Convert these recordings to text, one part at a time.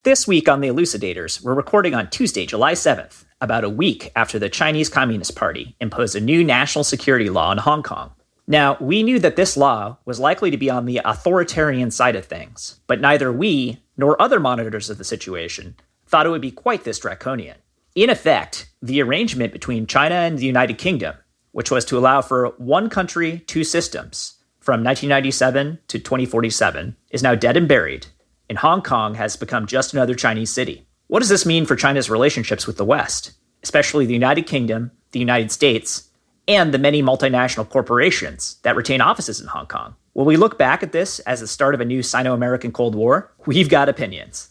This week on the Elucidators, we're recording on Tuesday, July 7th, about a week after the Chinese Communist Party imposed a new national security law in Hong Kong. Now, we knew that this law was likely to be on the authoritarian side of things, but neither we nor other monitors of the situation thought it would be quite this draconian. In effect, the arrangement between China and the United Kingdom, which was to allow for one country, two systems, from 1997 to 2047, is now dead and buried, and Hong Kong has become just another Chinese city. What does this mean for China's relationships with the West, especially the United Kingdom, the United States, and the many multinational corporations that retain offices in Hong Kong? Will we look back at this as the start of a new Sino-American Cold War? We've got opinions.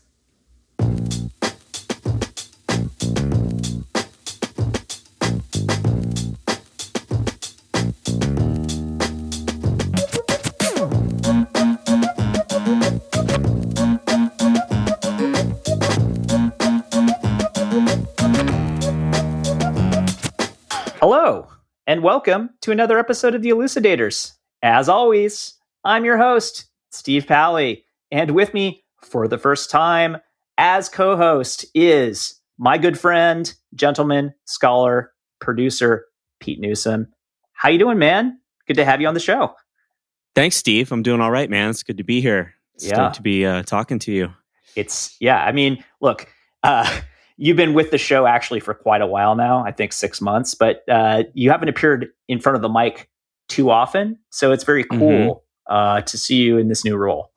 Hello, and welcome to another episode of the Elucidators. As always, I'm your host, Steve Pally, and with me for the first time as co-host is my good friend, gentleman, scholar, producer, Pete Newsom. How you doing, man? Good to have you on the show. Thanks, Steve. I'm doing all right, man. It's good to be here. It's good to be talking to you. Look, you've been with the show actually for quite a while now, I think 6 months, but you haven't appeared in front of the mic too often. So it's very cool to see you in this new role.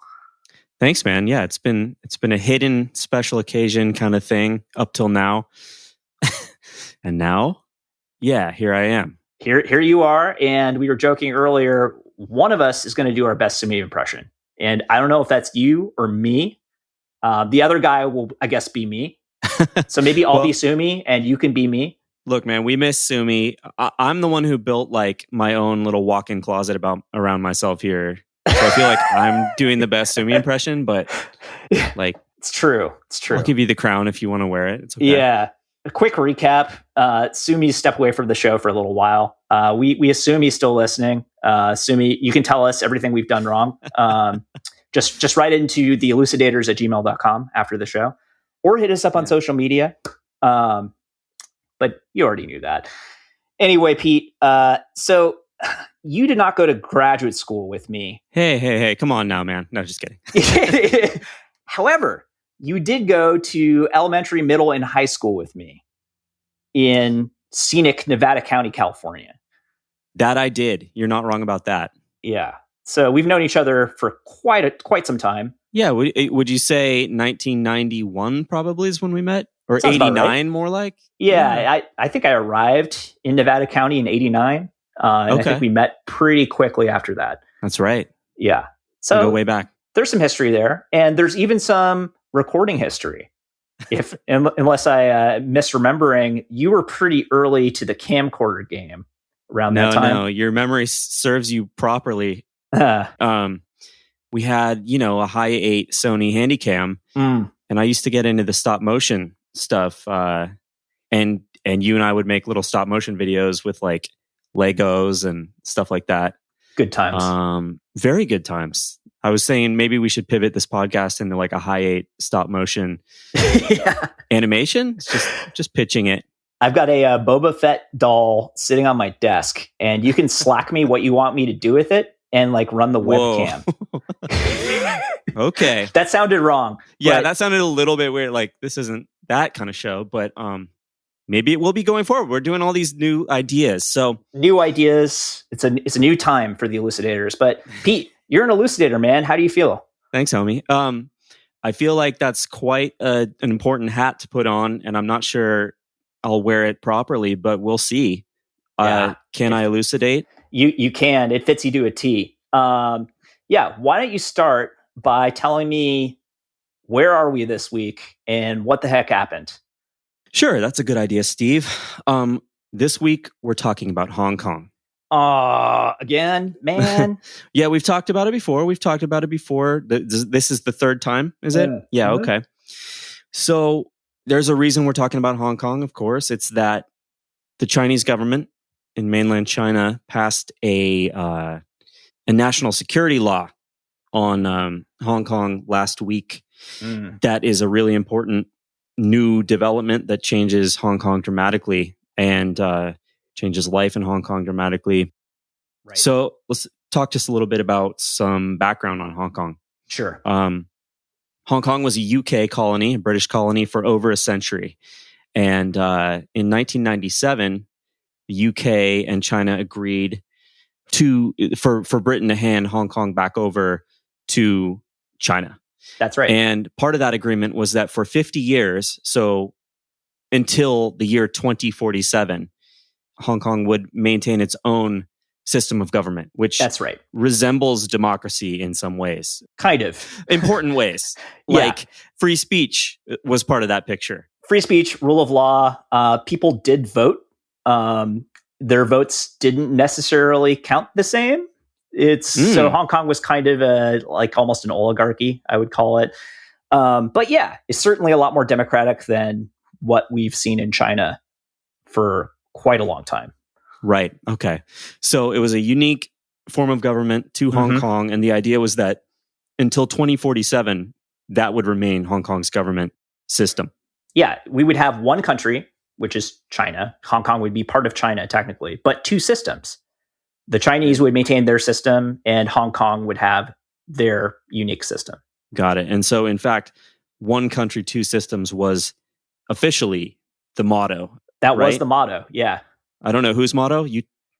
Thanks, man. Yeah, it's been a hidden special occasion kind of thing up till now. And now, yeah, here I am. Here you are. And we were joking earlier, one of us is going to do our best Sumi impression. And I don't know if that's you or me. The other guy will, I guess, be me. So maybe I'll be Sumi and you can be me. Look, man, we miss Sumi. I'm the one who built like my own little walk-in closet around myself here. So I feel like I'm doing the best Sumi impression, but like it's true. I'll give you the crown if you want to wear it. It's okay. Yeah. A quick recap. Sumi's stepped away from the show for a little while. We assume he's still listening. Sumi, you can tell us everything we've done wrong. Just write into the elucidators@gmail.com after the show. Or hit us up on social media. But you already knew that. Anyway, Pete, so you did not go to graduate school with me. Hey, come on now, man. No, just kidding. However, you did go to elementary, middle, and high school with me in scenic Nevada County, California. That I did. You're not wrong about that. Yeah. So we've known each other for quite some time. Yeah, would you say 1991 probably is when we met? Or Sounds 89 right. More like? Yeah, I think I arrived in Nevada County in 89. And I think we met pretty quickly after that. That's right. Yeah. So we go way back. There's some history there. And there's even some recording history. Unless I misremembering, you were pretty early to the camcorder game around that time. No, your memory serves you properly. We had, a high 8 Sony Handycam, and I used to get into the stop motion stuff. And you and I would make little stop motion videos with like Legos and stuff like that. Good times. Very good times. I was saying maybe we should pivot this podcast into like a high 8 stop motion animation. It's just pitching it. I've got a Boba Fett doll sitting on my desk, and you can Slack me what you want me to do with it. And like run the webcam. Okay. That sounded wrong. Yeah, that sounded a little bit weird. Like this isn't that kind of show, but maybe it will be going forward. We're doing all these new ideas. So new ideas. It's a new time for the Elucidators. But Pete, you're an elucidator, man. How do you feel? Thanks, homie. I feel like that's quite an important hat to put on, and I'm not sure I'll wear it properly, but we'll see. Can I elucidate? You can. It fits you to a T. Why don't you start by telling me where are we this week and what the heck happened? Sure, that's a good idea, Steve. This week we're talking about Hong Kong. Again, man. Yeah, we've talked about it before. This is the third time, is it? Yeah, okay. So there's a reason we're talking about Hong Kong, of course. It's that the Chinese government in mainland China passed a national security law on Hong Kong last week. That is a really important new development that changes Hong Kong dramatically and changes life in Hong Kong dramatically. Right. So let's talk just a little bit about some background on Hong Kong. Sure. Hong Kong was a UK colony, a British colony, for over a century. And in 1997, the UK and China agreed for Britain to hand Hong Kong back over to China. That's right. And part of that agreement was that for 50 years, so until the year 2047, Hong Kong would maintain its own system of government, which that's right, resembles democracy in some ways. Kind of. Important ways. Like free speech was part of that picture. Free speech, rule of law. People did vote. Their votes didn't necessarily count the same. So Hong Kong was kind of like almost an oligarchy, I would call it. But yeah, it's certainly a lot more democratic than what we've seen in China for quite a long time. Right. Okay. So it was a unique form of government to Hong Kong. And the idea was that until 2047, that would remain Hong Kong's government system. Yeah. We would have one country, which is China. Hong Kong would be part of China technically, but two systems. The Chinese would maintain their system and Hong Kong would have their unique system. Got it. And so in fact, one country, two systems was officially the motto. That was the motto. Yeah. I don't know whose motto.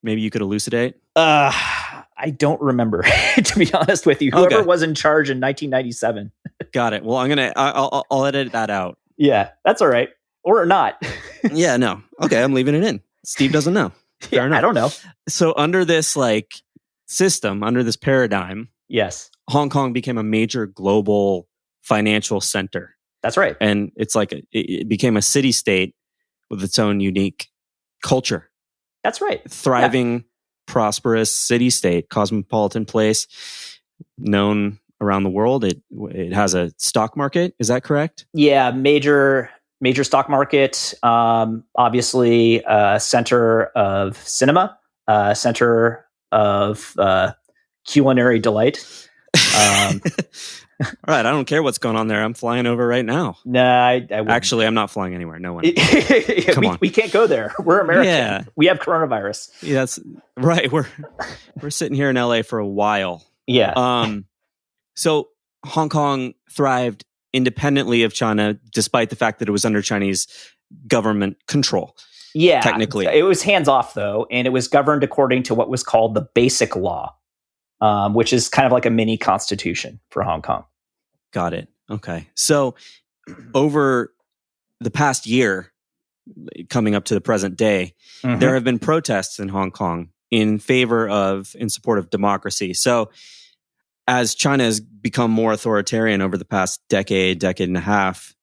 Maybe you could elucidate. I don't remember, to be honest with you. Whoever was in charge in 1997. Got it. Well, I'll edit that out. Yeah, that's all right. Or not. Yeah, no. Okay, I'm leaving it in. Steve doesn't know. Fair enough. I don't know. So under this system, under this paradigm, yes, Hong Kong became a major global financial center. That's right. And it's it became a city-state with its own unique culture. That's right. Thriving, prosperous city-state, cosmopolitan place, known around the world. It has a stock market. Is that correct? Yeah, major stock market. Obviously, center of cinema, center of culinary delight. All right, I don't care what's going on there. I'm flying over right now. Nah, I actually, I'm not flying anywhere. No one. Come on. We can't go there. We're American. Yeah. We have coronavirus. Yeah, that's right. We're sitting here in LA for a while. Yeah. So Hong Kong thrived independently of China, despite the fact that it was under Chinese government control. Yeah. Technically. It was hands off, though, and it was governed according to what was called the Basic Law, which is kind of like a mini constitution for Hong Kong. Got it. Okay. So over the past year, coming up to the present day, there have been protests in Hong Kong in support of democracy. So as China has become more authoritarian over the past decade and a half,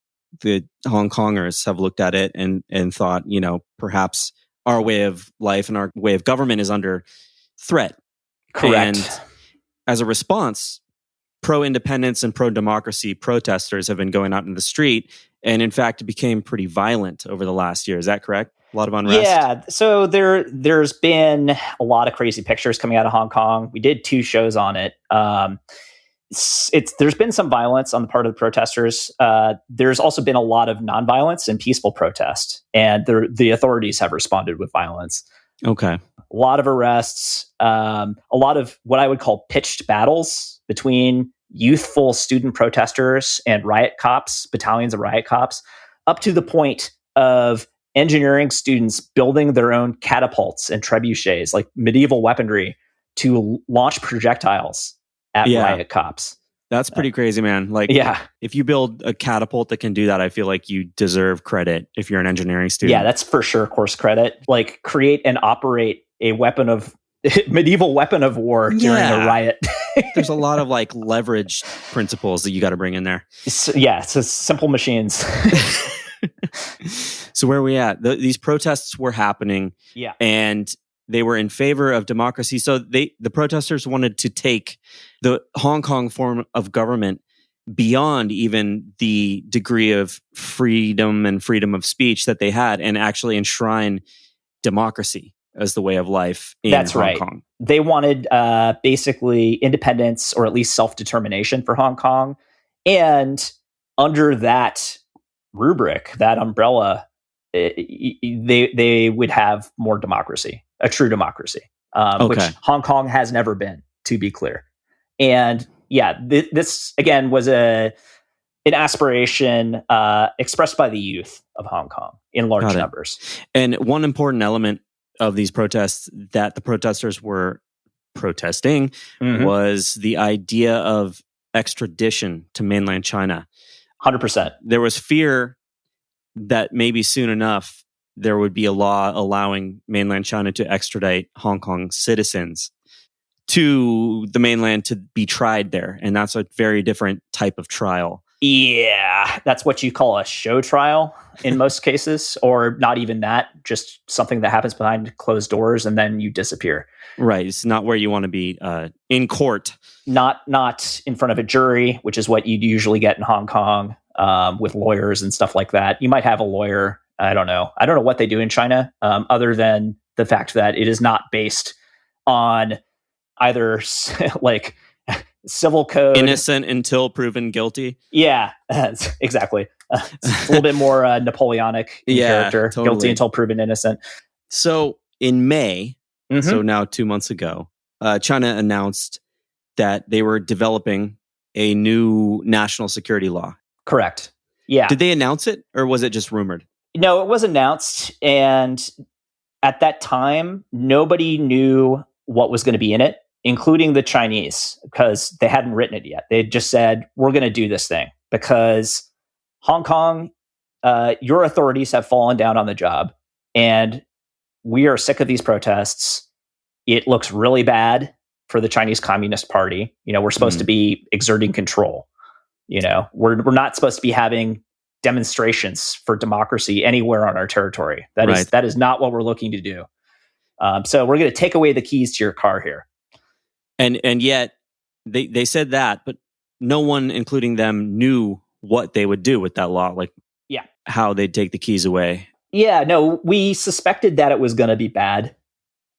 the Hong Kongers have looked at it and thought, perhaps our way of life and our way of government is under threat. Correct. And as a response, pro-independence and pro-democracy protesters have been going out in the street, and in fact, it became pretty violent over the last year. Is that correct? A lot of unrest? Yeah, so there's been a lot of crazy pictures coming out of Hong Kong. We did 2 shows on it. There's been some violence on the part of the protesters. There's also been a lot of nonviolence and peaceful protest, and the authorities have responded with violence. Okay. A lot of arrests, a lot of what I would call pitched battles between youthful student protesters and riot cops, battalions of riot cops, up to the point of engineering students building their own catapults and trebuchets, like medieval weaponry, to launch projectiles at riot cops. That's pretty crazy, man. If you build a catapult that can do that, I feel like you deserve credit if you're an engineering student. Yeah, that's for sure course credit. Create and operate a medieval weapon of war during a riot. There's a lot of leverage principles that you got to bring in there. It's simple machines. So where are we at? These protests were happening, and they were in favor of democracy. So the protesters wanted to take the Hong Kong form of government beyond even the degree of freedom and freedom of speech that they had, and actually enshrine democracy as the way of life in Hong Kong. They wanted basically independence, or at least self-determination for Hong Kong. And under that rubric, that umbrella, they would have more democracy, a true democracy, which Hong Kong has never been, to be clear. And this again was an aspiration expressed by the youth of Hong Kong in large numbers. And one important element of these protests that the protesters were protesting was the idea of extradition to mainland China. 100%. There was fear that maybe soon enough there would be a law allowing mainland China to extradite Hong Kong citizens to the mainland to be tried there. And that's a very different type of trial. Yeah, that's what you call a show trial in most cases, or not even that, just something that happens behind closed doors and then you disappear. Right. It's not where you want to be in court. Not in front of a jury, which is what you'd usually get in Hong Kong with lawyers and stuff like that. You might have a lawyer. I don't know what they do in China, other than the fact that it is not based on either like civil code. Innocent until proven guilty. Yeah, exactly. It's a little bit more Napoleonic in character. Totally. Guilty until proven innocent. So in May, so now 2 months ago, China announced that they were developing a new national security law. Correct. Yeah. Did they announce it, or was it just rumored? No, it was announced. And at that time, nobody knew what was going to be in it, including the Chinese, because they hadn't written it yet. They just said, we're going to do this thing because Hong Kong, your authorities have fallen down on the job and we are sick of these protests. It looks really bad for the Chinese Communist Party. We're supposed to be exerting control. We're not supposed to be having demonstrations for democracy anywhere on our territory. That is not what we're looking to do. So we're going to take away the keys to your car here. And yet they said that, but no one, including them, knew what they would do with that law, like how they'd take the keys away. Yeah, no, we suspected that it was going to be bad.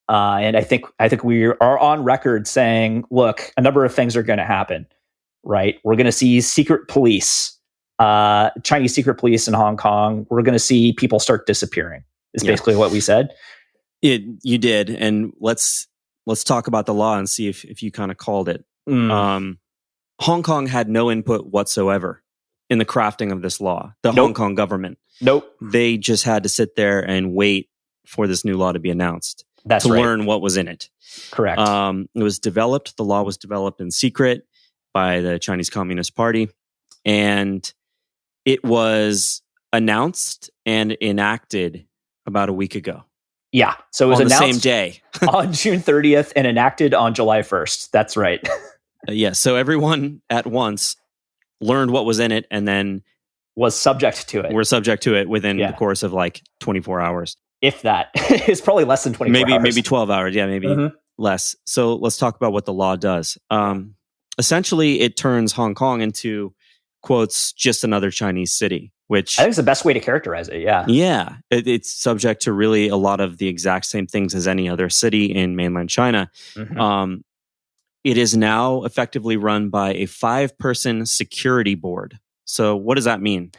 And I think we are on record saying, look, a number of things are going to happen, right? We're going to see secret police, Chinese secret police in Hong Kong. We're going to see people start disappearing, is basically what we said. You did. And let's talk about the law and see if you kind of called it. Hong Kong had no input whatsoever in the crafting of this law. The Hong Kong government. Nope. They just had to sit there and wait for this new law to be announced. That's to right. learn what was in it. Correct. The law was developed in secret by the Chinese Communist Party, and it was announced and enacted about a week ago. Yeah. So it was announced on the same day. on June 30th and enacted on July 1st. That's right. So everyone at once learned what was in it and then was subject to it. We're subject to it within the course of like 24 hours. If that. It's probably less than 24 hours. Maybe 12 hours. Yeah, maybe less. So let's talk about what the law does. Essentially, it turns Hong Kong into, quotes, just another Chinese city, which I think is the best way to characterize it. Yeah. Yeah. It's subject to really a lot of the exact same things as any other city in mainland China. It is now effectively run by a 5-person security board. So what does that mean?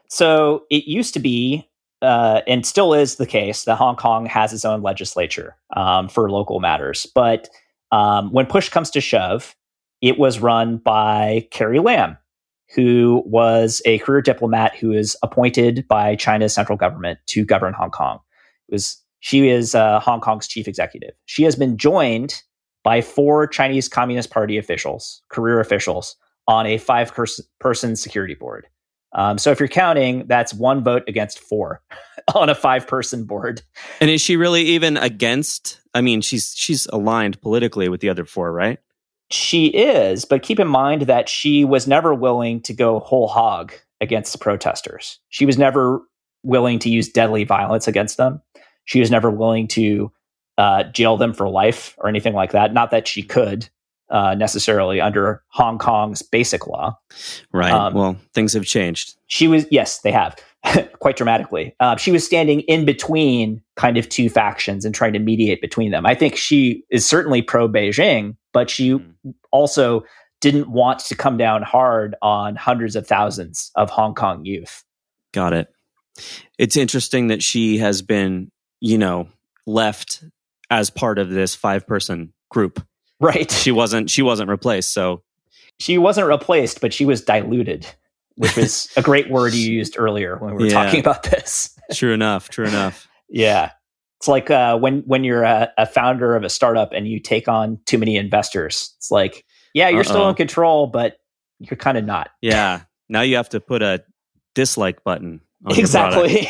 So it used to be, and still is the case, that Hong Kong has its own legislature for local matters. But when push comes to shove, it was run by Carrie Lam, who was a career diplomat who is appointed by China's central government to govern Hong Kong. She is Hong Kong's chief executive. She has been joined by 4 Chinese Communist Party officials, career officials, on a 5-person security board. So if you're counting, that's 1 vote against 4 on a 5-person board. And is she really even against? I mean, she's aligned politically with the other 4, right? She is, but keep in mind that she was never willing to go whole hog against the protesters. She was never willing to use deadly violence against them. She was never willing to jail them for life or anything like that. Not that she could necessarily under Hong Kong's basic law. Right. Well, things have changed. Yes, they have quite dramatically. She was standing in between kind of 2 factions and trying to mediate between them. I think she is certainly pro-Beijing, but she also didn't want to come down hard on hundreds of thousands of Hong Kong youth. Got it. It's interesting that she has been, left as part of this 5-person group. Right. She wasn't replaced. So she wasn't replaced, but she was diluted, which was a great word you used earlier when we were talking about this. True enough. Yeah. It's like when you're a founder of a startup and you take on too many investors. It's like, yeah, you're still in control, but you're kind of not. Yeah. Now you have to put a dislike button on exactly.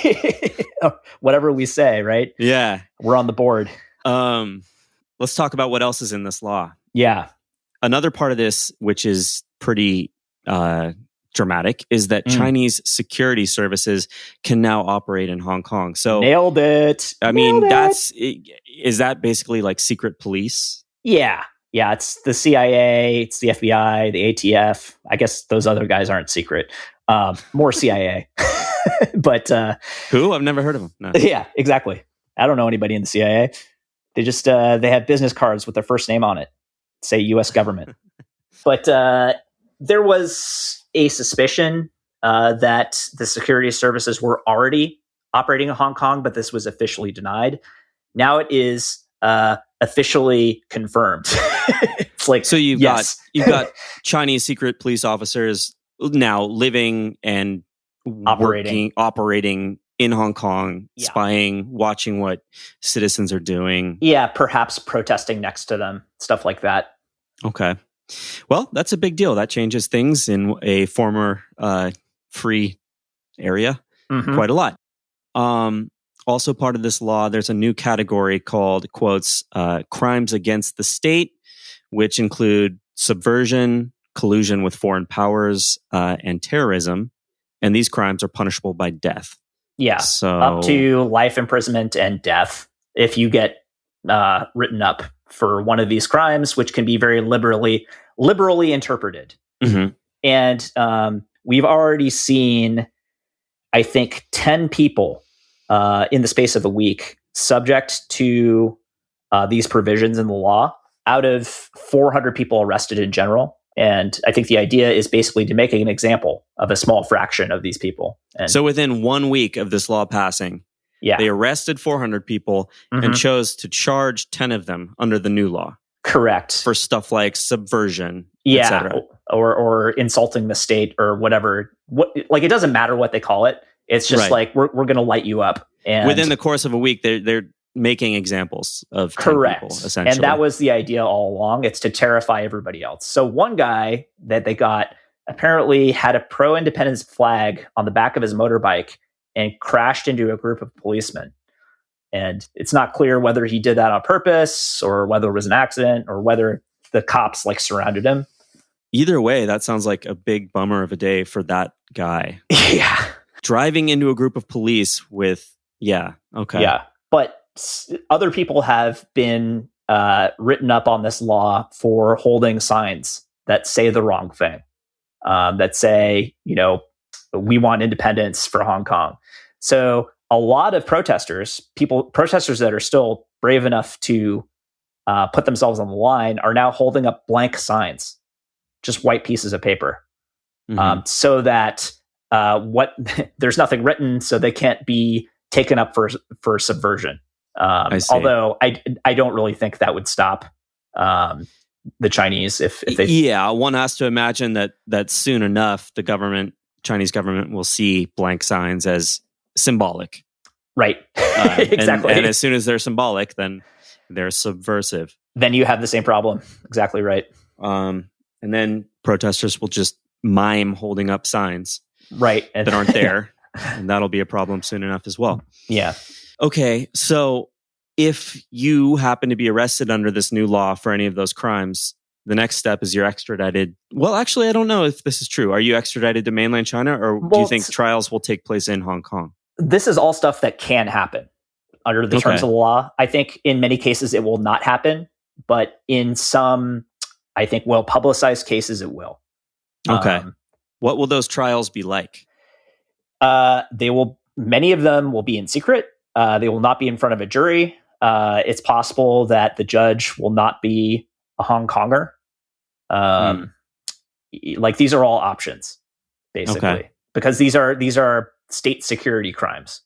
Whatever we say, right? Yeah. We're on the board. Let's talk about what else is in this law. Yeah. Another part of this, which is pretty dramatic, is that Chinese security services can now operate in Hong Kong. So nailed it. Is that basically like secret police? Yeah. Yeah, it's the CIA, it's the FBI, the ATF. I guess those other guys aren't secret. More CIA. But who? I've never heard of them. No. Yeah, exactly. I don't know anybody in the CIA. They just they have business cards with their first name on it. Say U.S. government. But there was a suspicion that the security services were already operating in Hong Kong, but this was officially denied. Now it is officially confirmed. It's like, so you've got Chinese secret police officers now living and operating in Hong Kong, spying, watching what citizens are doing. Yeah, perhaps protesting next to them, stuff like that. Okay. Well, that's a big deal. That changes things in a former free area quite a lot. Also part of this law, there's a new category called, quotes, crimes against the state, which include subversion, collusion with foreign powers, and terrorism. And these crimes are punishable by death. Yeah, so up to life imprisonment and death if you get written up for one of these crimes, which can be very liberally interpreted. And we've already seen, I think, 10 people in the space of a week subject to these provisions in the law out of 400 people arrested in general. And I think the idea is basically to make an example of a small fraction of these people. And so within 1 week of this law passing, they arrested 400 people and chose to charge 10 of them under the new law. Correct. For stuff like subversion, etc. or insulting the state or whatever. Like, it doesn't matter what they call it. It's just like, we're going to light you up. And within the course of a week, they're making examples of 10 people, essentially. And that was the idea all along. It's to terrify everybody else. So one guy that they got apparently had a pro-independence flag on the back of his motorbike and crashed into a group of policemen. And it's not clear whether he did that on purpose or whether it was an accident or whether the cops surrounded him. Either way, that sounds like a big bummer of a day for that guy. Yeah. Driving into a group of police with, But other people have been written up on this law for holding signs that say the wrong thing, that say, we want independence for Hong Kong. So a lot of protesters that are still brave enough to put themselves on the line are now holding up blank signs, just white pieces of paper, so that there's nothing written, so they can't be taken up for subversion. Although I don't really think that would stop the Chinese if they. Yeah, one has to imagine that soon enough the Chinese government will see blank signs as symbolic. Right. Exactly. And as soon as they're symbolic, then they're subversive. Then you have the same problem. Exactly right. And then protesters will just mime holding up signs that aren't there. And that'll be a problem soon enough as well. Yeah. Okay, so if you happen to be arrested under this new law for any of those crimes, the next step is you're extradited. Well, actually, I don't know if this is true. Are you extradited to mainland China, or do you think trials will take place in Hong Kong? This is all stuff that can happen under the terms of the law. I think in many cases it will not happen, but in some, I think, well-publicized cases it will. Okay. What will those trials be like? Many of them will be in secret. They will not be in front of a jury. It's possible that the judge will not be a Hong Konger. Like these are all options, basically, because these are state security crimes.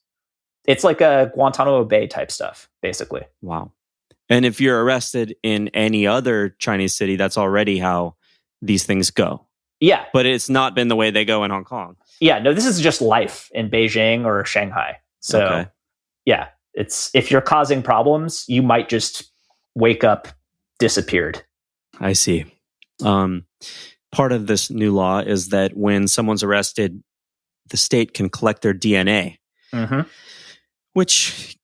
It's like a Guantanamo Bay type stuff, basically. Wow. And if you're arrested in any other Chinese city, that's already how these things go. Yeah. But it's not been the way they go in Hong Kong. Yeah, no, this is just life in Beijing or Shanghai. So, yeah, it's if you're causing problems, you might just wake up disappeared. I see. Part of this new law is that when someone's arrested, the state can collect their DNA, which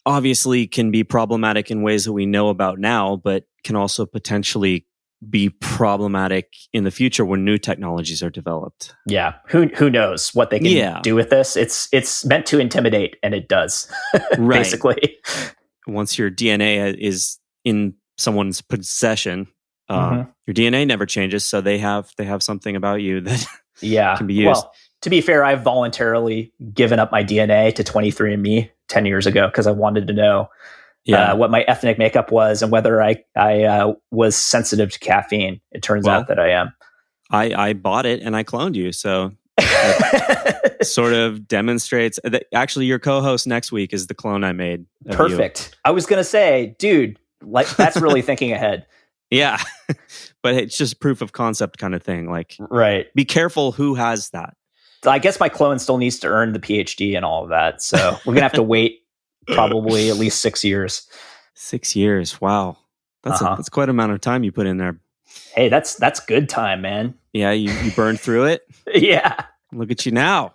obviously can be problematic in ways that we know about now, but can also potentially be problematic in the future when new technologies are developed. Yeah, who knows what they can do with this? It's meant to intimidate, and it does. Right. Basically, once your DNA is in someone's possession, your DNA never changes, so they have something about you that can be used. Well, to be fair, I've voluntarily given up my DNA to 23andMe 10 years ago because I wanted to know what my ethnic makeup was and whether I was sensitive to caffeine. It turns out that I am. I bought it and I cloned you, so that sort of demonstrates that actually your co-host next week is the clone I made. Perfect. I was going to say, dude, like that's really thinking ahead. Yeah, but it's just proof of concept kind of thing. Like, right. Be careful who has that. I guess my clone still needs to earn the PhD and all of that. So we're going to have to wait probably at least 6 years. 6 years. Wow. That's quite an amount of time you put in there. Hey, that's good time, man. Yeah. You burned through it. Yeah. Look at you now.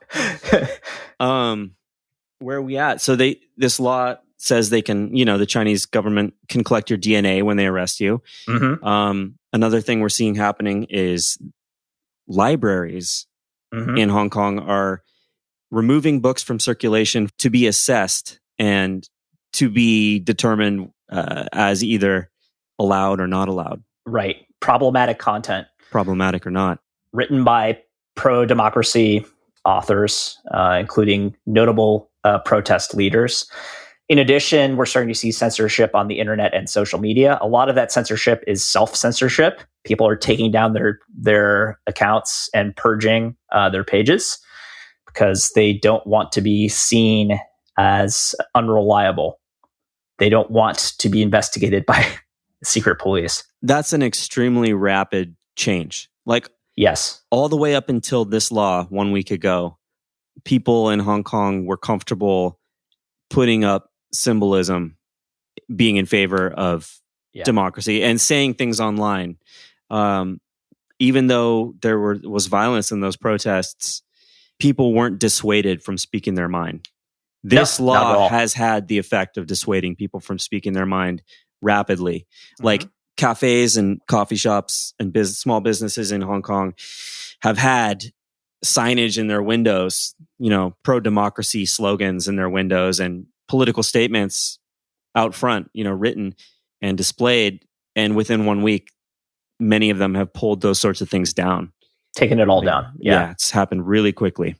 Where are we at? So this law says they can, the Chinese government can collect your DNA when they arrest you. Another thing we're seeing happening is libraries in Hong Kong are removing books from circulation to be assessed and to be determined as either allowed or not allowed. Right. Problematic content. Problematic or not. Written by pro-democracy authors, including notable protest leaders. In addition, we're starting to see censorship on the internet and social media. A lot of that censorship is self-censorship. People are taking down their accounts and purging their pages because they don't want to be seen as unreliable. They don't want to be investigated by secret police. That's an extremely rapid change. Like, yes, all the way up until this law 1 week ago, people in Hong Kong were comfortable putting up symbolism, being in favor of democracy and saying things online. Even though there was violence in those protests, people weren't dissuaded from speaking their mind. This law has had the effect of dissuading people from speaking their mind rapidly. Like cafes and coffee shops and small businesses in Hong Kong have had signage in their windows, pro-democracy slogans in their windows and political statements out front, written and displayed. And within 1 week, many of them have pulled those sorts of things down. Taken it all down. Yeah, it's happened really quickly.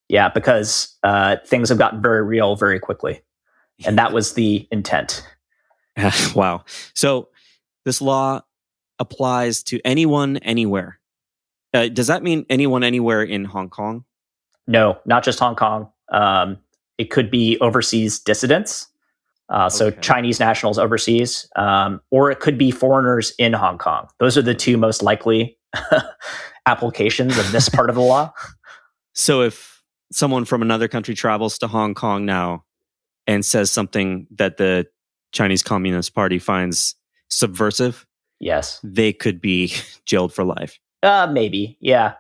Yeah, because things have gotten very real very quickly. And that was the intent. Wow. So this law applies to anyone, anywhere. Does that mean anyone, anywhere in Hong Kong? No, not just Hong Kong. It could be overseas dissidents. So Chinese nationals overseas, or it could be foreigners in Hong Kong. Those are the two most likely applications of this part of the law. So if someone from another country travels to Hong Kong now and says something that the Chinese Communist Party finds subversive, yes, they could be jailed for life. Maybe, yeah.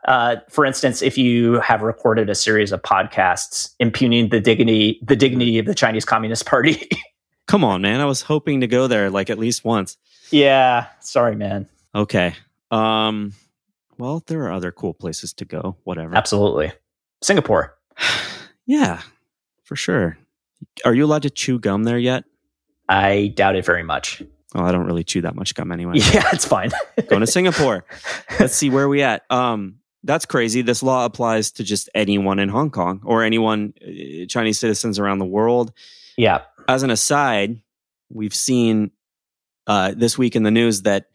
For instance, if you have recorded a series of podcasts impugning the dignity of the Chinese Communist Party. Come on, man. I was hoping to go there like at least once. Yeah. Sorry, man. Okay. Well, there are other cool places to go. Whatever. Absolutely. Singapore. Yeah, for sure. Are you allowed to chew gum there yet? I doubt it very much. Oh, I don't really chew that much gum anyway. Yeah, it's fine. Going to Singapore. Let's see where we at. That's crazy. This law applies to just anyone in Hong Kong or anyone, Chinese citizens around the world. Yeah. As an aside, we've seen this week in the news that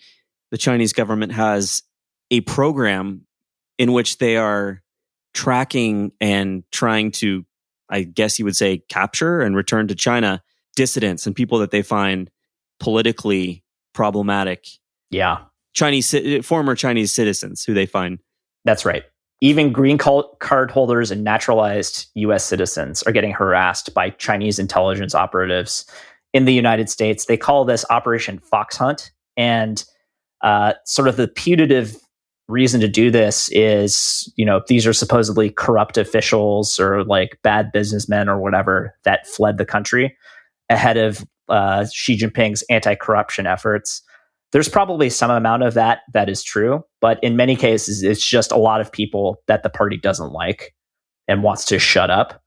the Chinese government has a program in which they are tracking and trying to, I guess you would say, capture and return to China dissidents and people that they find politically problematic. Yeah. Former Chinese citizens who they find. That's right. Even green card holders and naturalized U.S. citizens are getting harassed by Chinese intelligence operatives in the United States. They call this Operation Fox Hunt. And sort of the putative reason to do this is, these are supposedly corrupt officials or like bad businessmen or whatever that fled the country ahead of Xi Jinping's anti-corruption efforts. There's probably some amount of that is true, but in many cases, it's just a lot of people that the party doesn't like and wants to shut up.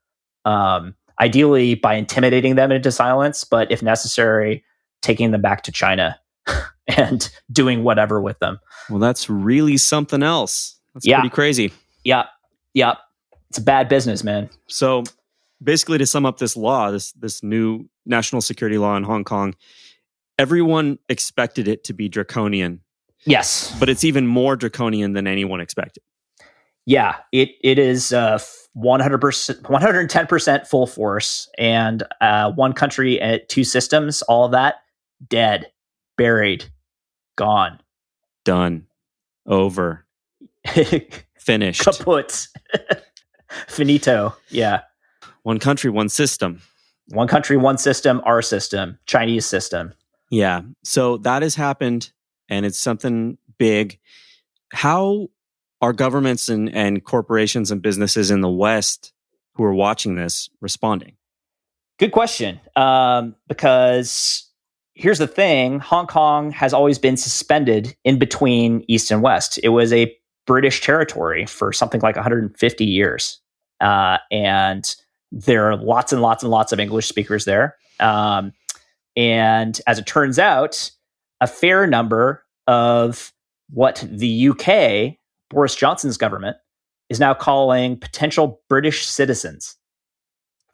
Ideally by intimidating them into silence, but if necessary, taking them back to China and doing whatever with them. Well, that's really something else. That's pretty crazy. Yeah. It's a bad business, man. So basically, to sum up this law, this new national security law in Hong Kong, everyone expected it to be draconian. Yes. But it's even more draconian than anyone expected. Yeah, it is 100%, 110% full force. And one country, two systems, all of that, dead, buried, gone. Done. Over. Finished. Kaput. Finito. Yeah. One country, one system. One country, one system, our system, Chinese system. Yeah. So that has happened, and it's something big. How are governments and corporations and businesses in the West who are watching this responding? Good question. Because here's the thing. Hong Kong has always been suspended in between East and West. It was a British territory for something like 150 years. And there are lots and lots and lots of English speakers there. And as it turns out, a fair number of what the UK, Boris Johnson's government, is now calling potential British citizens.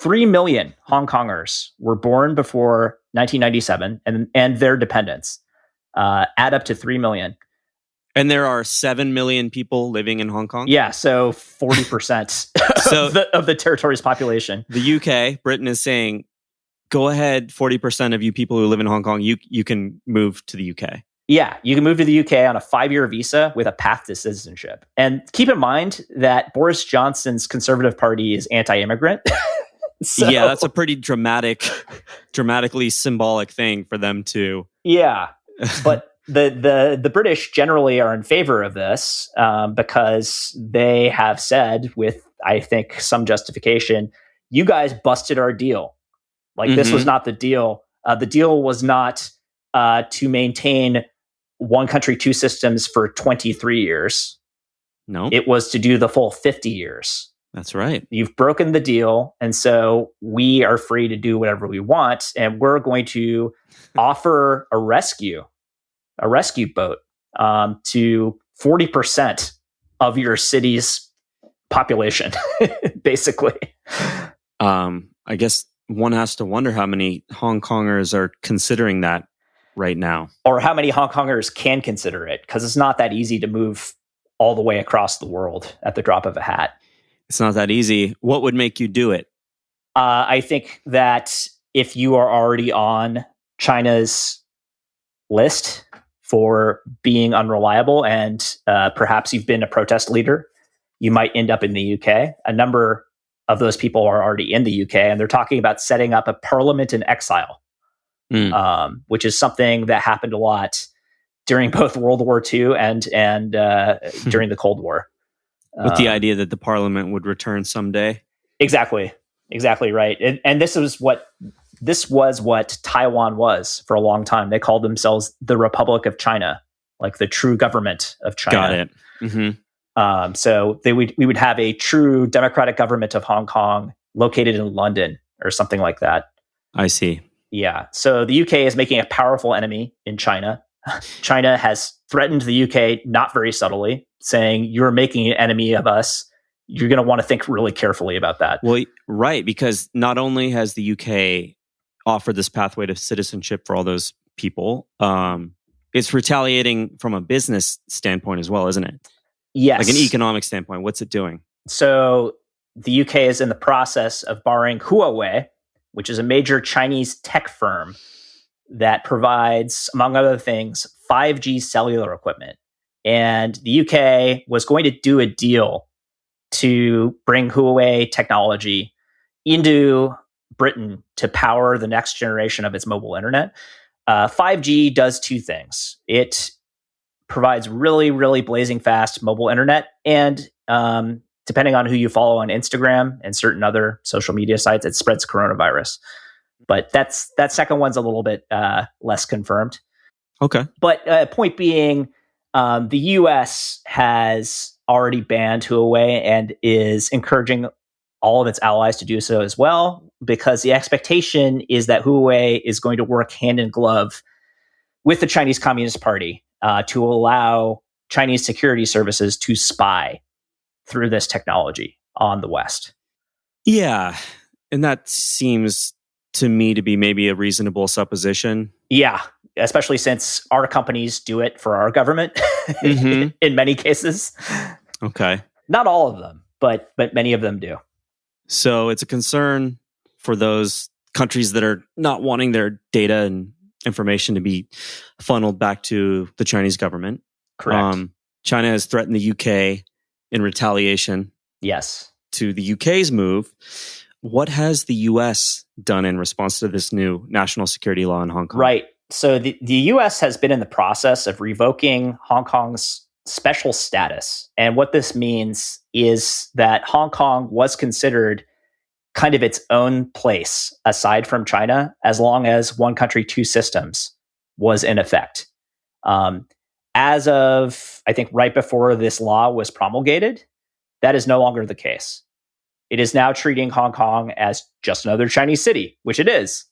3 million Hong Kongers were born before 1997, and their dependents add up to 3 million. And there are 7 million people living in Hong Kong? Yeah, so 40% of the territory's population. The UK, Britain is saying, go ahead, 40% of you people who live in Hong Kong, you can move to the UK. Yeah, you can move to the UK on a 5-year visa with a path to citizenship. And keep in mind that Boris Johnson's Conservative Party is anti-immigrant. So, yeah, that's a pretty dramatically symbolic thing for them to... Yeah, but the British generally are in favor of this because they have said, with, I think, some justification, you guys busted our deal. Like, this was not the deal. The deal was not to maintain one country, two systems for 23 years. No. It was to do the full 50 years. That's right. You've broken the deal, and so we are free to do whatever we want, and we're going to offer a rescue boat to 40% of your city's population, basically. I guess one has to wonder how many Hong Kongers are considering that right now. Or how many Hong Kongers can consider it, because it's not that easy to move all the way across the world at the drop of a hat. It's not that easy. What would make you do it? I think that if you are already on China's list for being unreliable and perhaps you've been a protest leader, you might end up in the UK. A number of those people are already in the UK, and they're talking about setting up a parliament in exile, which is something that happened a lot during both World War II and during the Cold War. With the idea that the parliament would return someday. Exactly right. And this was what Taiwan was for a long time. They called themselves the Republic of China, like the true government of China. Got it. Mm-hmm. So we would have a true democratic government of Hong Kong located in London or something like that. I see. Yeah. So the UK is making a powerful enemy in China. China has threatened the UK, not very subtly, saying, you're making an enemy of us. You're going to want to think really carefully about that. Well, right, because not only has the UK offered this pathway to citizenship for all those people, it's retaliating from a business standpoint as well, isn't it? Yes. Like an economic standpoint, what's it doing? So the UK is in the process of barring Huawei, which is a major Chinese tech firm that provides, among other things, 5G cellular equipment. And the UK was going to do a deal to bring Huawei technology into Britain to power the next generation of its mobile internet. 5G does two things. It provides really, really blazing fast mobile internet. And depending on who you follow on Instagram and certain other social media sites, it spreads coronavirus. But that second one's a little bit less confirmed. Okay. But point being, the US has already banned Huawei and is encouraging all of its allies to do so as well, because the expectation is that Huawei is going to work hand in glove with the Chinese Communist Party to allow Chinese security services to spy through this technology on the West. Yeah. And that seems to me to be maybe a reasonable supposition. Yeah, especially since our companies do it for our government in many cases. Okay. Not all of them, but many of them do. So it's a concern for those countries that are not wanting their data and information to be funneled back to the Chinese government. Correct. China has threatened the UK in retaliation. Yes. To the UK's move. What has the US done in response to this new national security law in Hong Kong? Right. So the US has been in the process of revoking Hong Kong's special status. And what this means is that Hong Kong was considered kind of its own place aside from China, as long as one country, two systems was in effect. As of, I think, right before this law was promulgated, that is no longer the case. It is now treating Hong Kong as just another Chinese city, which it is,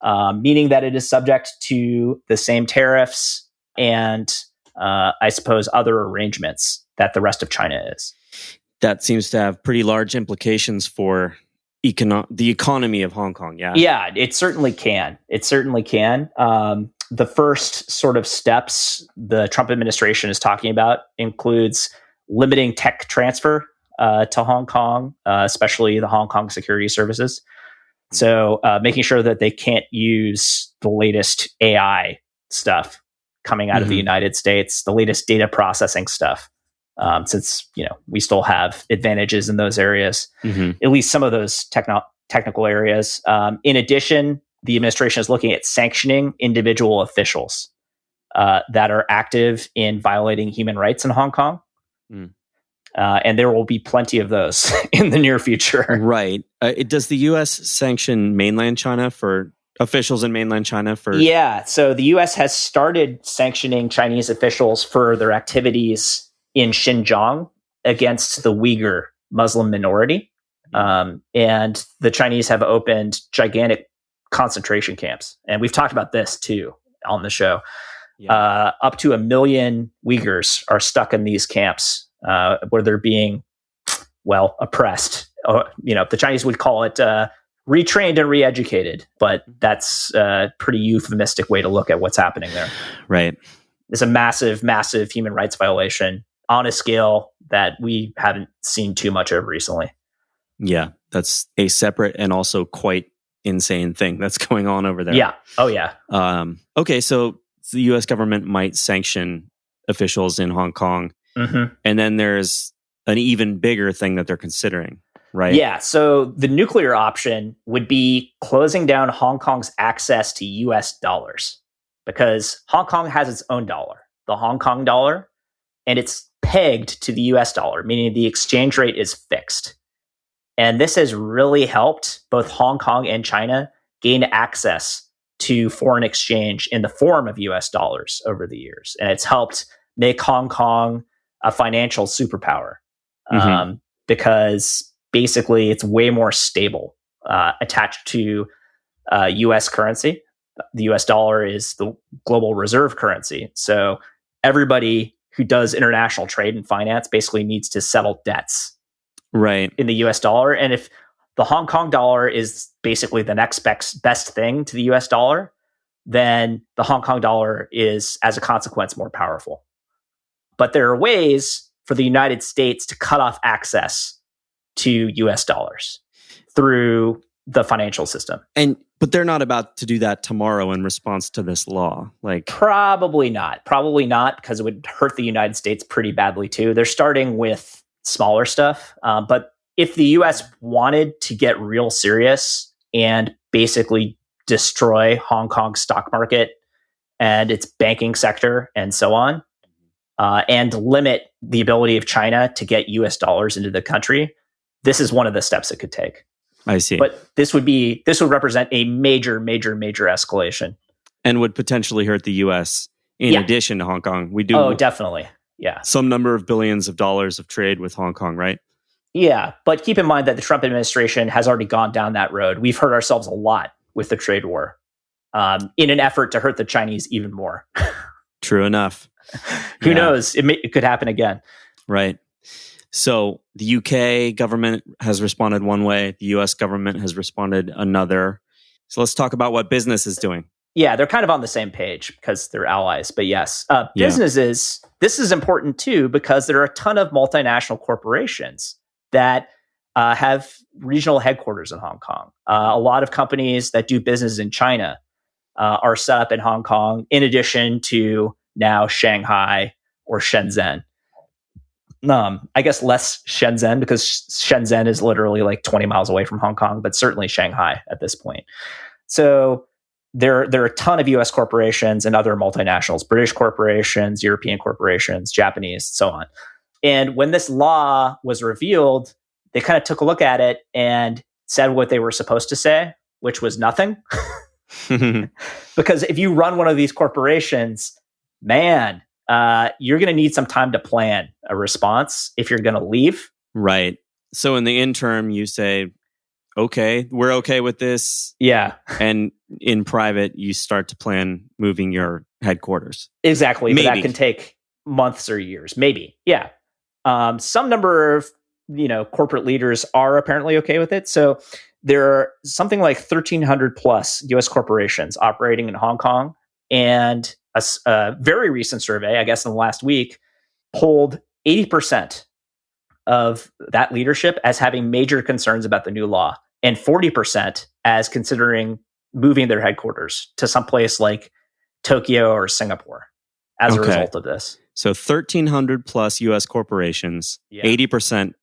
meaning that it is subject to the same tariffs and, I suppose, other arrangements that the rest of China is. That seems to have pretty large implications for the economy of Hong Kong, yeah? Yeah, it certainly can. It certainly can. The first sort of steps the Trump administration is talking about includes limiting tech transfer to Hong Kong, especially the Hong Kong security services. So making sure that they can't use the latest AI stuff coming out of the United States, the latest data processing stuff, since we still have advantages in those areas, at least some of those technical areas. In addition, the administration is looking at sanctioning individual officials that are active in violating human rights in Hong Kong. And there will be plenty of those in the near future. Right. Does the U.S. sanction mainland China for officials in mainland China? Yeah. So the U.S. has started sanctioning Chinese officials for their activities in Xinjiang against the Uyghur Muslim minority. And the Chinese have opened gigantic concentration camps. And we've talked about this too on the show. Yeah. Up to 1 million Uyghurs are stuck in these camps where they're being, oppressed. The Chinese would call it retrained and re-educated, but that's a pretty euphemistic way to look at what's happening there. Right. It's a massive, massive human rights violation on a scale that we haven't seen too much of recently. Yeah, that's a separate and also quite insane thing that's going on over there. Yeah. Oh, yeah. Okay, so the U.S. government might sanction officials in Hong Kong. And then there's an even bigger thing that they're considering, right? Yeah. So the nuclear option would be closing down Hong Kong's access to U.S. dollars, because Hong Kong has its own dollar, the Hong Kong dollar, and it's pegged to the U.S. dollar, meaning the exchange rate is fixed. And this has really helped both Hong Kong and China gain access to foreign exchange in the form of U.S. dollars over the years. And it's helped make Hong Kong a financial superpower because basically it's way more stable attached to U.S. currency. The U.S. dollar is the global reserve currency. So everybody who does international trade and finance basically needs to settle debts in the U.S. dollar. And if the Hong Kong dollar is basically the next best thing to the U.S. dollar, then the Hong Kong dollar is, as a consequence, more powerful. But there are ways for the United States to cut off access to US dollars through the financial system. But they're not about to do that tomorrow in response to this law. Probably not, because it would hurt the United States pretty badly too. They're starting with smaller stuff. But if the US wanted to get real serious and basically destroy Hong Kong's stock market and its banking sector and so on, and limit the ability of China to get US dollars into the country, this is one of the steps it could take. I see. But this would represent a major, major, major escalation. And would potentially hurt the US in addition to Hong Kong. We do. Oh, definitely. Yeah. Some number of billions of dollars of trade with Hong Kong, right? Yeah. But keep in mind that the Trump administration has already gone down that road. We've hurt ourselves a lot with the trade war in an effort to hurt the Chinese even more. True enough. Who knows? It could happen again. Right. So the UK government has responded one way. The US government has responded another. So let's talk about what business is doing. Yeah, they're kind of on the same page because they're allies. But yes, businesses, this is important too, because there are a ton of multinational corporations that have regional headquarters in Hong Kong. A lot of companies that do business in China are set up in Hong Kong, in addition to now Shanghai or Shenzhen. I guess less Shenzhen, because Shenzhen is literally like 20 miles away from Hong Kong, but certainly Shanghai at this point. So there are a ton of US corporations and other multinationals, British corporations, European corporations, Japanese, so on. And when this law was revealed, they kind of took a look at it and said what they were supposed to say, which was nothing. Because if you run one of these corporations, man, you're going to need some time to plan a response if you're going to leave. Right. So in the interim, you say, okay, we're okay with this. Yeah. And in private, you start to plan moving your headquarters. Exactly. But that can take months or years. Maybe. Yeah. Some number of, corporate leaders are apparently okay with it. So there are something like 1,300 plus US corporations operating in Hong Kong. And a very recent survey, I guess in the last week, polled 80% of that leadership as having major concerns about the new law, and 40% as considering moving their headquarters to someplace like Tokyo or Singapore as a result of this. So 1,300 plus US corporations, 80%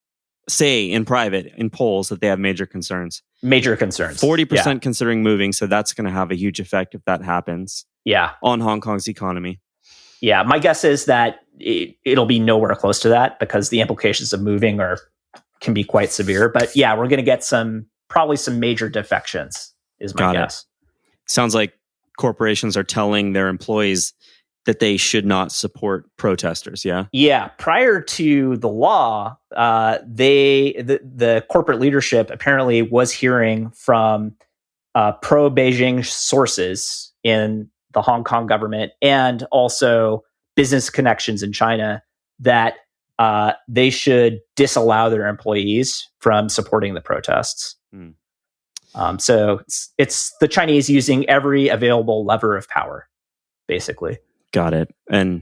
say in private, in polls, that they have major concerns. 40% considering moving, so that's going to have a huge effect if that happens. Yeah. On Hong Kong's economy. Yeah, my guess is that it'll be nowhere close to that, because the implications of moving can be quite severe. But yeah, we're going to get probably some major defections, is my guess. Sounds like corporations are telling their employees that they should not support protesters, yeah? Yeah. Prior to the law, the corporate leadership apparently was hearing from pro-Beijing sources in the Hong Kong government and also business connections in China that they should disallow their employees from supporting the protests. So it's the Chinese using every available lever of power, basically. Got it. And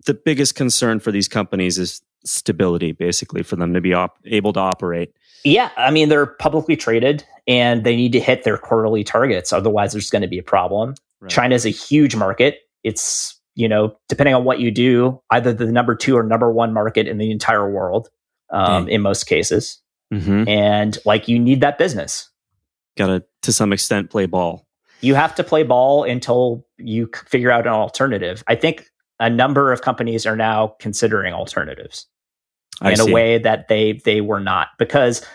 the biggest concern for these companies is stability, basically, for them to be able to operate. Yeah. I mean, they're publicly traded and they need to hit their quarterly targets. Otherwise, there's going to be a problem. Right. China is a huge market. It's, depending on what you do, either the number 2 or number 1 market in the entire world, in most cases. Mm-hmm. And you need that business. Got to some extent, play ball. You have to play ball until you figure out an alternative. I think a number of companies are now considering alternatives in a way that they were not. Because,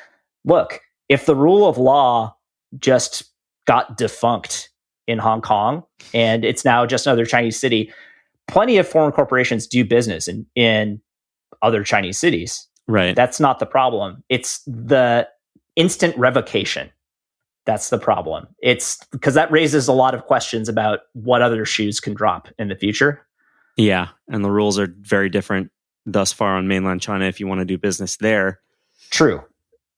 look, if the rule of law just got defunct in Hong Kong and it's now just another Chinese city, plenty of foreign corporations do business in other Chinese cities. Right. That's not the problem. It's the instant revocation. That's the problem. It's because that raises a lot of questions about what other shoes can drop in the future. Yeah. And the rules are very different thus far on mainland China if you want to do business there. True.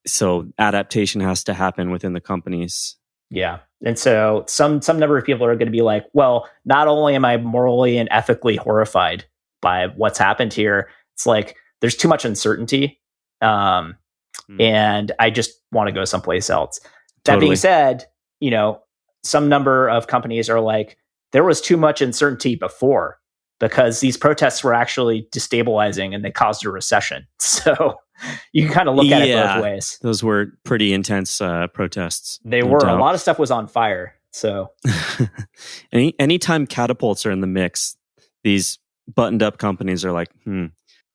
So adaptation has to happen within the companies. Yeah. And so some number of people are going to be like, well, not only am I morally and ethically horrified by what's happened here, it's like, there's too much uncertainty. And I just want to go someplace else. That being said, some number of companies are like, there was too much uncertainty before because these protests were actually destabilizing and they caused a recession. So you can kind of look at it both ways. Those were pretty intense protests. They were. A lot of stuff was on fire. So anytime catapults are in the mix, these buttoned up companies are like,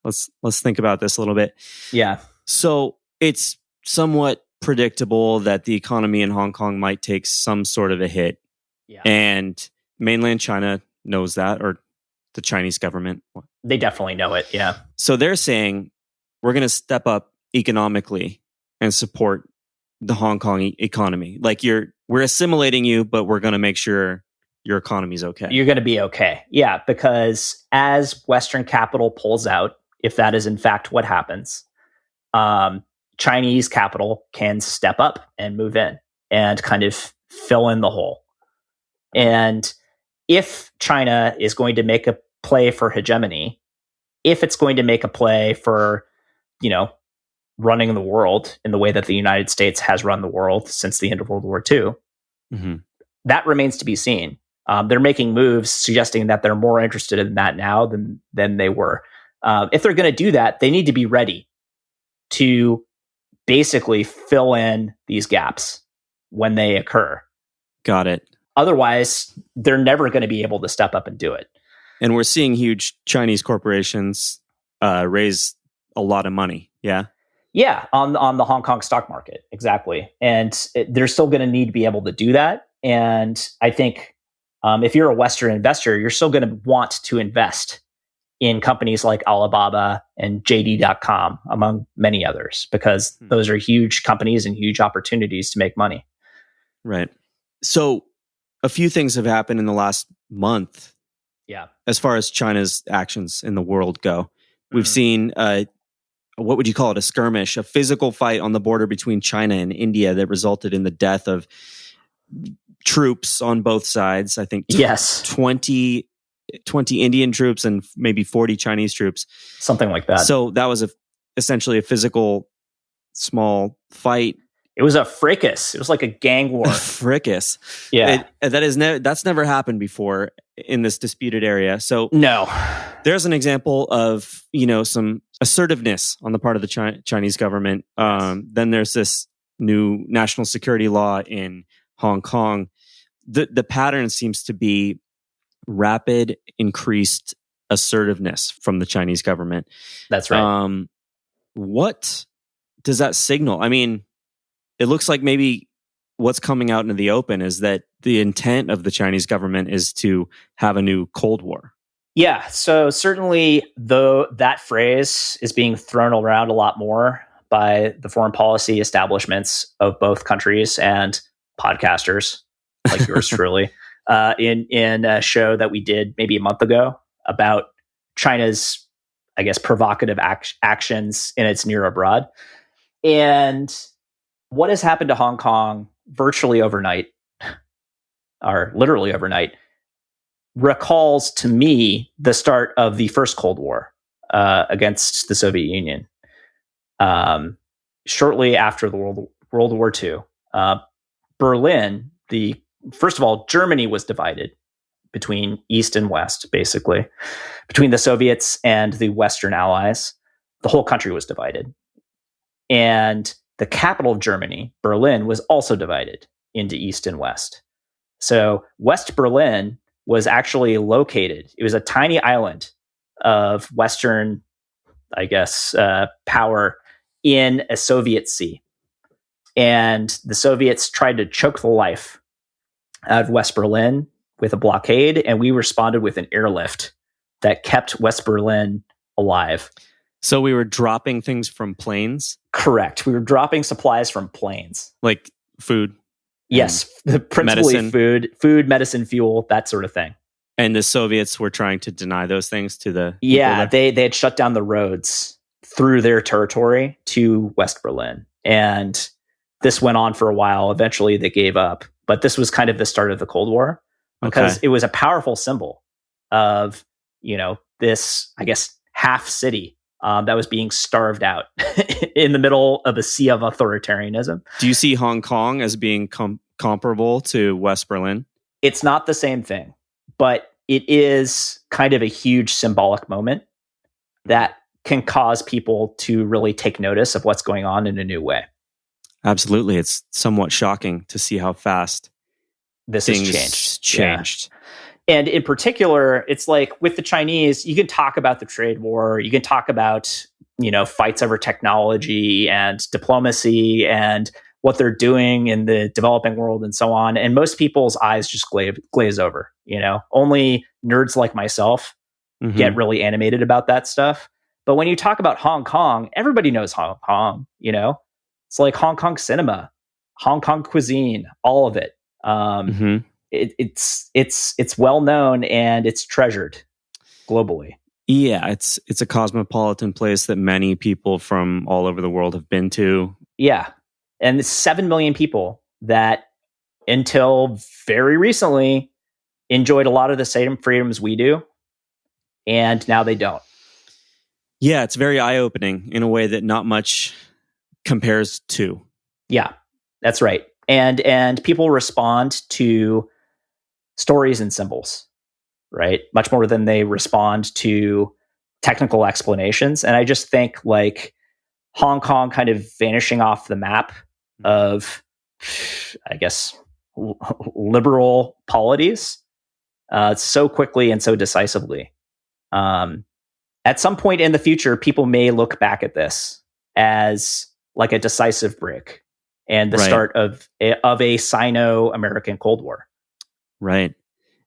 let's think about this a little bit. Yeah. So it's somewhat predictable that the economy in Hong Kong might take some sort of a hit. Yeah. And mainland China knows that, or the Chinese government. They definitely know it, yeah. So they're saying, we're going to step up economically and support the Hong Kong economy. Like we're assimilating you, but we're going to make sure your economy's okay. You're going to be okay. Yeah, because as Western capital pulls out, if that is in fact what happens, Chinese capital can step up and move in and kind of fill in the hole. And if China is going to make a play for hegemony, if it's going to make a play for, running the world in the way that the United States has run the world since the end of World War II, that remains to be seen. They're making moves suggesting that they're more interested in that now than they were. If they're going to do that, they need to be ready to basically fill in these gaps when they occur. Got it. Otherwise, they're never going to be able to step up and do it. And we're seeing huge Chinese corporations raise a lot of money. Yeah. Yeah, on the Hong Kong stock market. Exactly. And they're still going to need to be able to do that. And I think if you're a Western investor, you're still going to want to invest in companies like Alibaba and JD.com, among many others, because those are huge companies and huge opportunities to make money. Right. So a few things have happened in the last month. Yeah. As far as China's actions in the world go, we've seen what would you call it? A skirmish, a physical fight on the border between China and India that resulted in the death of troops on both sides. I think 20 Indian troops and maybe 40 Chinese troops. Something like that. So that was essentially a physical small fight. It was a fracas. It was like a gang war. Fracas. Yeah. That's never happened before in this disputed area. So no. There's an example of, some assertiveness on the part of the Chinese government. Then there's this new national security law in Hong Kong. The pattern seems to be rapid, increased assertiveness from the Chinese government. That's right. What does that signal? I mean, it looks like maybe what's coming out into the open is that the intent of the Chinese government is to have a new Cold War. Yeah, so certainly though that phrase is being thrown around a lot more by the foreign policy establishments of both countries and podcasters like yours truly in a show that we did maybe a month ago about China's, I guess, provocative actions in its near abroad. And what has happened to Hong Kong virtually overnight, or literally overnight, recalls to me the start of the first Cold War against the Soviet Union. Shortly after the World War II, Berlin, first of all, Germany was divided between East and West, basically, between the Soviets and the Western Allies. The whole country was divided. And the capital of Germany, Berlin, was also divided into East and West. So West Berlin was actually located. It was a tiny island of Western, I guess, power in a Soviet sea. And the Soviets tried to choke the life out of West Berlin with a blockade, and we responded with an airlift that kept West Berlin alive. So we were dropping things from planes? Correct. We were dropping supplies from planes. Like food? Yes, principally food, medicine, fuel, that sort of thing. And the Soviets were trying to deny those things to the Yeah, they had shut down the roads through their territory to West Berlin. And this went on for a while. Eventually they gave up. But this was kind of the start of the Cold War because it was a powerful symbol of, this, I guess, half city that was being starved out in the middle of a sea of authoritarianism. Do you see Hong Kong as being comparable to West Berlin? It's not the same thing, but it is kind of a huge symbolic moment that can cause people to really take notice of what's going on in a new way. Absolutely. It's somewhat shocking to see how fast this things has changed. Yeah. And in particular, it's like with the Chinese, you can talk about the trade war, you can talk about, fights over technology and diplomacy and what they're doing in the developing world and so on. And most people's eyes just glaze over, only nerds like myself get really animated about that stuff. But when you talk about Hong Kong, everybody knows Hong Kong, It's like Hong Kong cinema, Hong Kong cuisine, all of it. It's well known and it's treasured globally. Yeah, it's a cosmopolitan place that many people from all over the world have been to. Yeah, and it's 7 million people that until very recently enjoyed a lot of the same freedoms we do, and now they don't. Yeah, it's very eye-opening in a way that not much compares to. Yeah, that's right. And people respond to stories and symbols, right? Much more than they respond to technical explanations. And I just think like Hong Kong kind of vanishing off the map of, I guess, liberal polities so quickly and so decisively. At some point in the future, people may look back at this as like a decisive break and the start of a Sino-American Cold War. Right.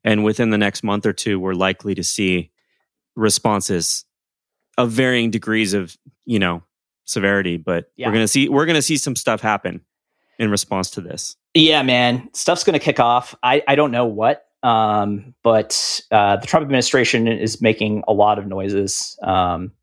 And within the next month or two, we're likely to see responses of varying degrees of, severity. But we're gonna see some stuff happen in response to this. Yeah, man, stuff's gonna kick off. I don't know what, but the Trump administration is making a lot of noises.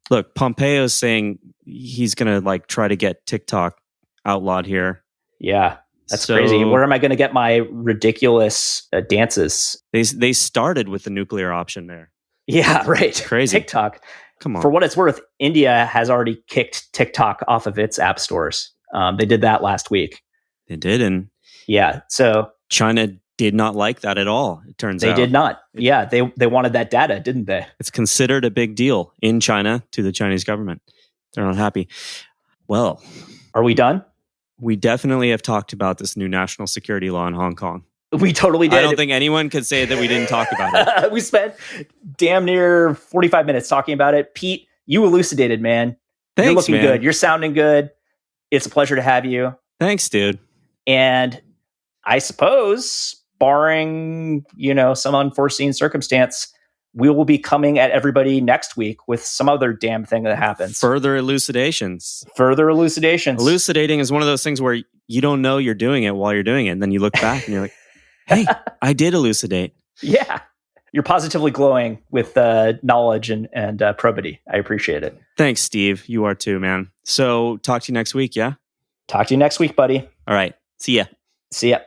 Look, Pompeo's saying he's gonna try to get TikTok outlawed here. Yeah. That's crazy. Where am I going to get my ridiculous dances? They started with the nuclear option there. Yeah, right. Crazy. TikTok. Come on. For what it's worth, India has already kicked TikTok off of its app stores. They did that last week. They did, and yeah. So China did not like that at all. It turns out they did not. Yeah, they wanted that data, didn't they? It's considered a big deal in China to the Chinese government. They're not happy. Well, are we done? We definitely have talked about this new national security law in Hong Kong. We totally did. I don't think anyone could say that we didn't talk about it. We spent damn near 45 minutes talking about it. Pete, you elucidated, man. Thanks, You're looking man. good. You're sounding good. It's a pleasure to have you. Thanks, dude. And I suppose, barring, some unforeseen circumstance, we will be coming at everybody next week with some other damn thing that happens. Further elucidations. Elucidating is one of those things where you don't know you're doing it while you're doing it. And then you look back and you're like, hey, I did elucidate. Yeah. You're positively glowing with knowledge and probity. I appreciate it. Thanks, Steve. You are too, man. So talk to you next week, yeah? Talk to you next week, buddy. All right. See ya. See ya.